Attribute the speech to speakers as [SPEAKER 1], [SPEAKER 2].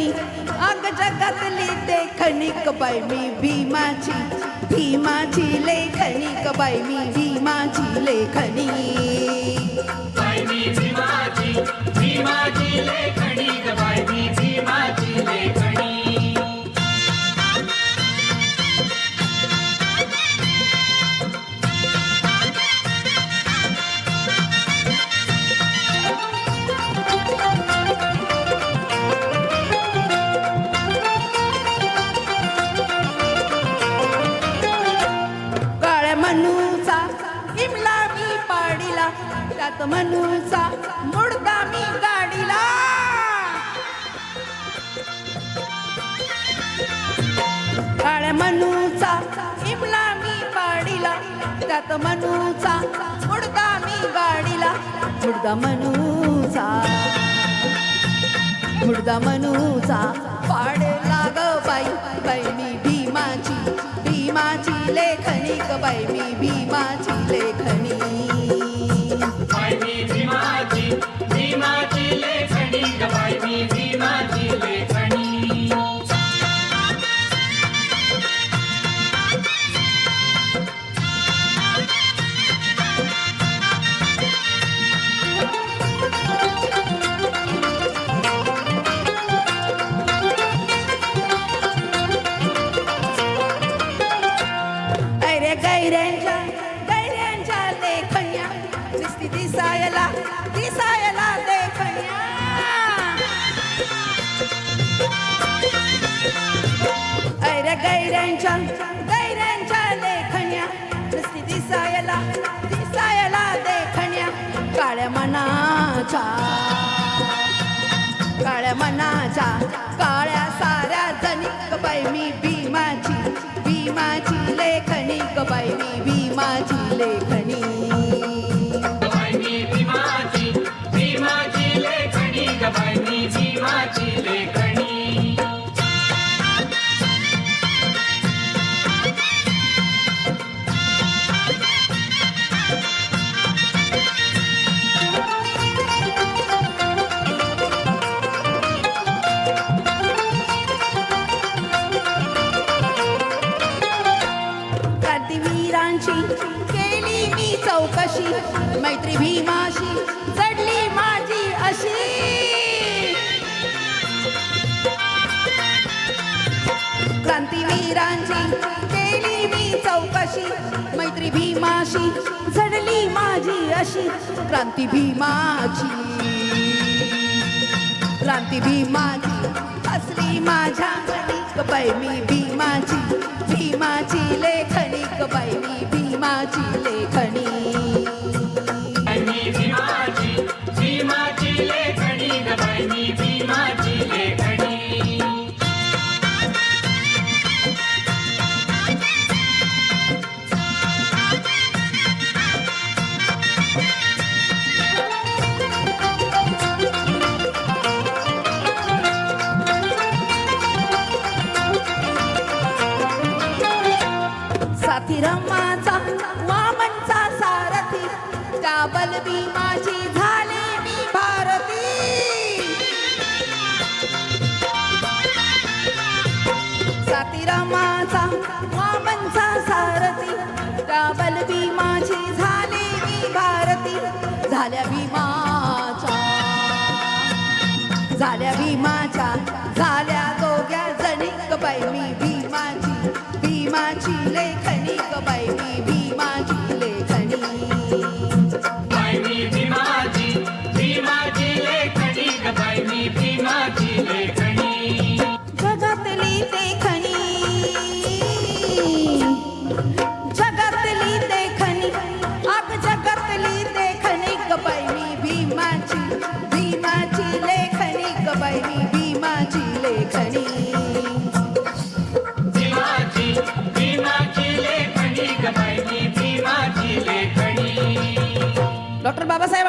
[SPEAKER 1] लेखणी अग जगातली देखणी ग बाई मी भीमाची लेखणी ग बाई मी भीमाची लेखणी
[SPEAKER 2] बाई मी भीमाची लेखणी ग बाई मी भीमाची लेखणी
[SPEAKER 1] मनूचा इमला मी पाडीला त्यात मनूचा मुडदा मी गाडीला काळ्या मनूचा इमला मी पाडीला त्यात मनूचा मुडदा मी गाडीला मुडदा मनूचा पाडला ग बाई मी भीमाची लेखणी ग बाई मी भीमाची लेखणी
[SPEAKER 2] बाई मी भीमाची लेखणी ग बाई मी भीमाची लेखणी
[SPEAKER 1] गैऱ्यांच्या लेखण्या दिसती दिसायला देखण्या अरे गैऱ्यांच्या लेखण्या दिसती दिसायला देखण्या काळ्या मनाच्या काळ्या साऱ्या जणी बाई मी भीमाची लेखणी ग बाई मी भीमाची लेखणी
[SPEAKER 2] बाई मी भीमाची लेखणी ग बाई मी भीमाची लेखणी
[SPEAKER 1] केली मी चौकशी मैत्री भीमाशी जडली माझी अशी क्रांतीवीरांची केली मी चौकशी मैत्री भीमाशी जडली माझी अशी क्रांती भीमाची असली माझ्या घरी ग बाई मी भीमाची लेखणी ग बाई मी भीमाची लेखणी
[SPEAKER 2] बाई मी भीमाची लेखणी ग बाई मी भीमाची लेखणी
[SPEAKER 1] साथी रमाचा वामनचा सारथी त्या बलभीमाची झाले मी भारती साथी रमाचा वामनचा सारथी त्या बलभीमाची झाले मी भारती झाल्या दोघ्या जणी ग बाई मी भीमाची लेखणी ग बाई मी भीमाची लेखणी
[SPEAKER 2] बाई मी भीमाची लेखणी ग बाई मी भीमाची लेखणी
[SPEAKER 1] जगातली देखणी अग जगातली देखणी ग बाई मी भीमाची लेखणी ग बाई मी भीमाची लेखणी
[SPEAKER 2] भीमाची लेखणी ग बाई मी भीमाची लेखणी
[SPEAKER 1] डॉक्टर बाबासाहेब